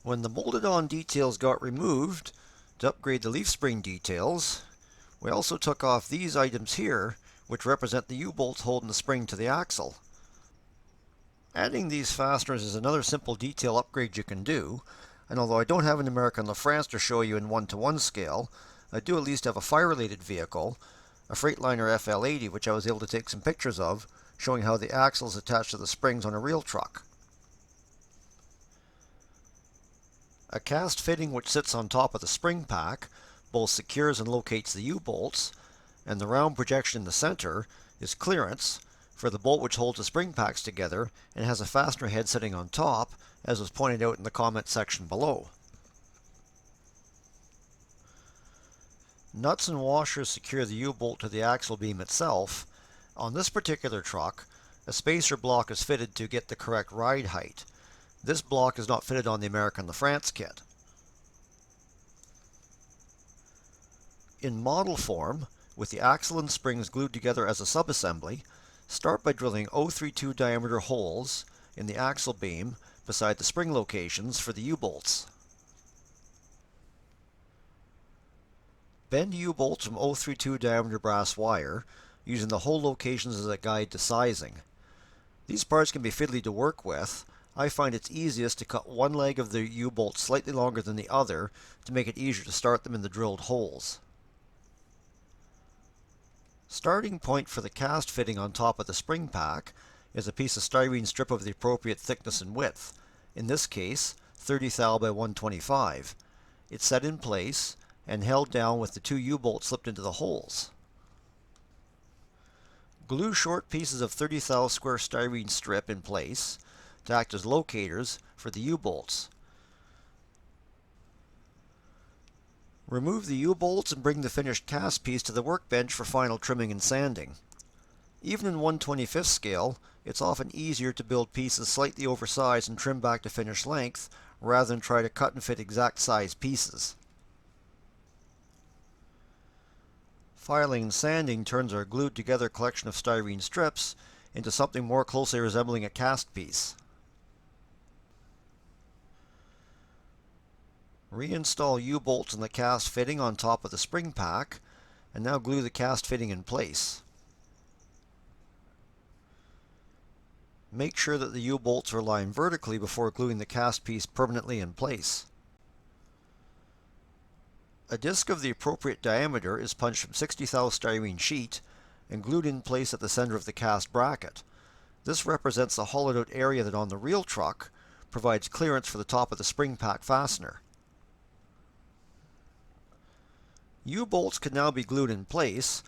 When the molded-on details got removed to upgrade the leaf spring details, we also took off these items here, which represent the U-bolts holding the spring to the axle. Adding these fasteners is another simple detail upgrade you can do, and although I don't have an American LaFrance to show you in 1:1 scale, I do at least have a fire-related vehicle, a Freightliner FL80, which I was able to take some pictures of, showing how the axle is attached to the springs on a real truck. A cast fitting which sits on top of the spring pack both secures and locates the U-bolts, and the round projection in the center is clearance for the bolt which holds the spring packs together and has a fastener head sitting on top, as was pointed out in the comment section below. Nuts and washers secure the U-bolt to the axle beam itself. On this particular truck, a spacer block is fitted to get the correct ride height. This block is not fitted on the American LaFrance kit. In model form, with the axle and springs glued together as a subassembly, start by drilling 0.32 diameter holes in the axle beam beside the spring locations for the U-bolts. Bend U-bolts from 0.32 diameter brass wire, using the hole locations as a guide to sizing. These parts can be fiddly to work with. I find it's easiest to cut one leg of the U-bolt slightly longer than the other to make it easier to start them in the drilled holes. Starting point for the cast fitting on top of the spring pack is a piece of styrene strip of the appropriate thickness and width, in this case 30 thou by 125. It's set in place and held down with the two U-bolts slipped into the holes. Glue short pieces of 30 thou square styrene strip in place to act as locators for the U-bolts. Remove the U-bolts and bring the finished cast piece to the workbench for final trimming and sanding. Even in 1/25 scale, it's often easier to build pieces slightly oversized and trim back to finished length rather than try to cut and fit exact size pieces. Filing and sanding turns our glued together collection of styrene strips into something more closely resembling a cast piece. Reinstall U-bolts in the cast fitting on top of the spring pack, and now glue the cast fitting in place. Make sure that the U-bolts are aligned vertically before gluing the cast piece permanently in place. A disc of the appropriate diameter is punched from 60 thou styrene sheet and glued in place at the center of the cast bracket. This represents the hollowed out area that on the real truck provides clearance for the top of the spring pack fastener. U-bolts can now be glued in place,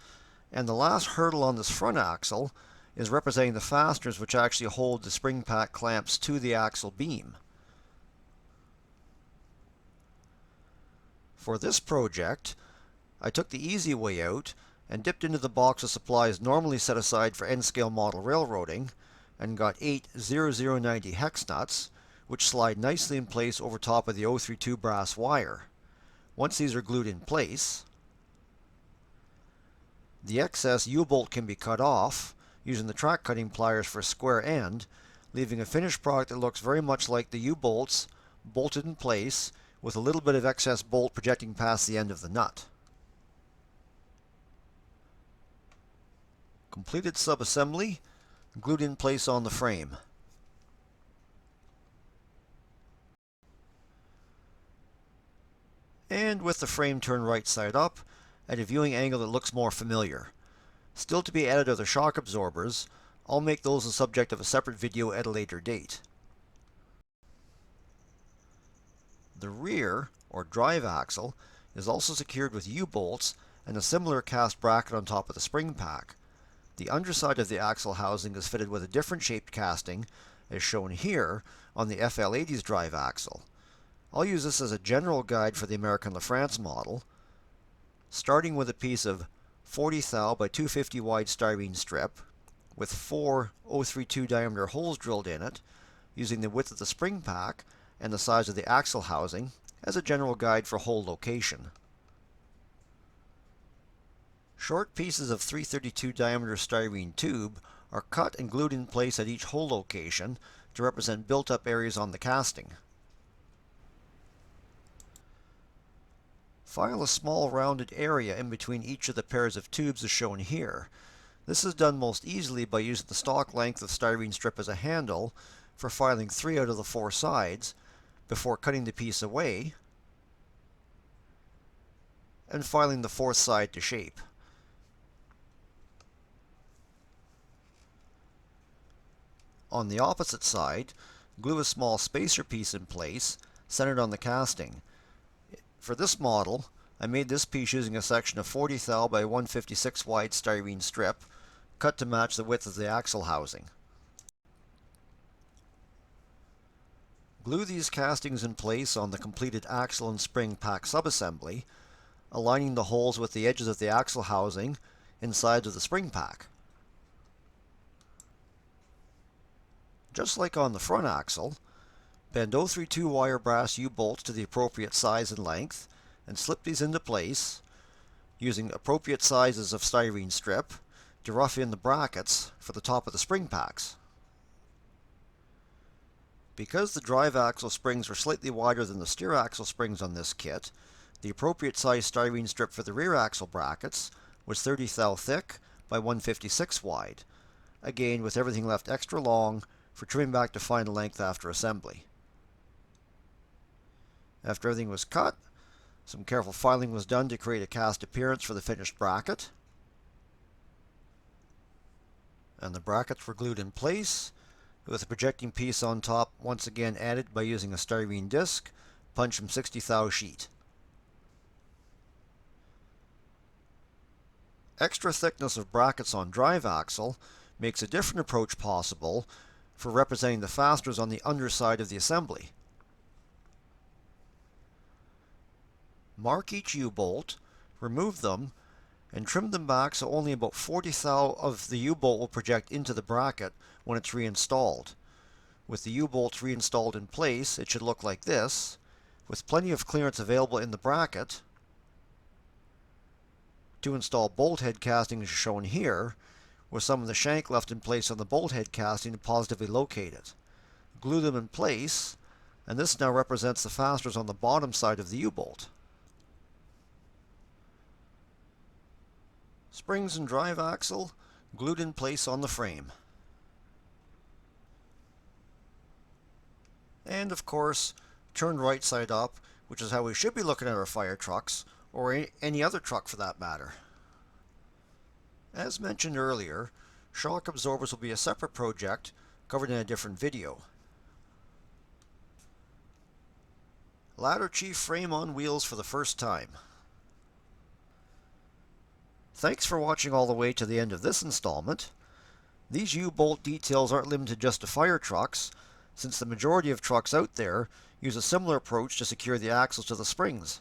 and the last hurdle on this front axle is representing the fasteners which actually hold the spring pack clamps to the axle beam. For this project, I took the easy way out and dipped into the box of supplies normally set aside for N-scale model railroading and got 8 0090 hex nuts, which slide nicely in place over top of the 032 brass wire. Once these are glued in place, the excess U-bolt can be cut off using the track cutting pliers for a square end, leaving a finished product that looks very much like the U-bolts bolted in place with a little bit of excess bolt projecting past the end of the nut. Completed subassembly, glued in place on the frame. And with the frame turned right side up at a viewing angle that looks more familiar. Still to be added are the shock absorbers. I'll make those the subject of a separate video at a later date. The rear, or drive axle, is also secured with U-bolts and a similar cast bracket on top of the spring pack. The underside of the axle housing is fitted with a different shaped casting, as shown here on the FL80's drive axle. I'll use this as a general guide for the American LaFrance model, starting with a piece of 40 thou by 250 wide styrene strip with 4 032 diameter holes drilled in it, using the width of the spring pack and the size of the axle housing as a general guide for hole location. Short pieces of 332 diameter styrene tube are cut and glued in place at each hole location to represent built-up areas on the casting. File a small rounded area in between each of the pairs of tubes as shown here. This is done most easily by using the stock length of styrene strip as a handle for filing 3 out of the 4 sides before cutting the piece away and filing the 4th side to shape. On the opposite side, glue a small spacer piece in place, centered on the casting. For this model, I made this piece using a section of 40 thou by 156 wide styrene strip, cut to match the width of the axle housing. Glue these castings in place on the completed axle and spring pack subassembly, aligning the holes with the edges of the axle housing inside of the spring pack. Just like on the front axle, bend 032 wire brass U-bolts to the appropriate size and length and slip these into place using appropriate sizes of styrene strip to rough in the brackets for the top of the spring packs. Because the drive axle springs are slightly wider than the steer axle springs on this kit, the appropriate size styrene strip for the rear axle brackets was 30 thou thick by 156 wide, again with everything left extra long for trimming back to final length after assembly. After everything was cut, some careful filing was done to create a cast appearance for the finished bracket, and the brackets were glued in place with a projecting piece on top once again added by using a styrene disc punched from 60 thou sheet. Extra thickness of brackets on drive axle makes a different approach possible for representing the fasteners on the underside of the assembly. Mark each U-bolt, remove them, and trim them back so only about 40 thou of the U-bolt will project into the bracket when it's reinstalled. With the U-bolts reinstalled in place, it should look like this, with plenty of clearance available in the bracket to install bolt head castings as shown here, with some of the shank left in place on the bolt head casting to positively locate it. Glue them in place, and this now represents the fasteners on the bottom side of the U-bolt. Springs and drive axle glued in place on the frame. And of course, turned right side up, which is how we should be looking at our fire trucks, or any other truck for that matter. As mentioned earlier, shock absorbers will be a separate project covered in a different video. Ladder Chief frame on wheels for the first time. Thanks for watching all the way to the end of this installment. These U-bolt details aren't limited just to fire trucks, since the majority of trucks out there use a similar approach to secure the axles to the springs.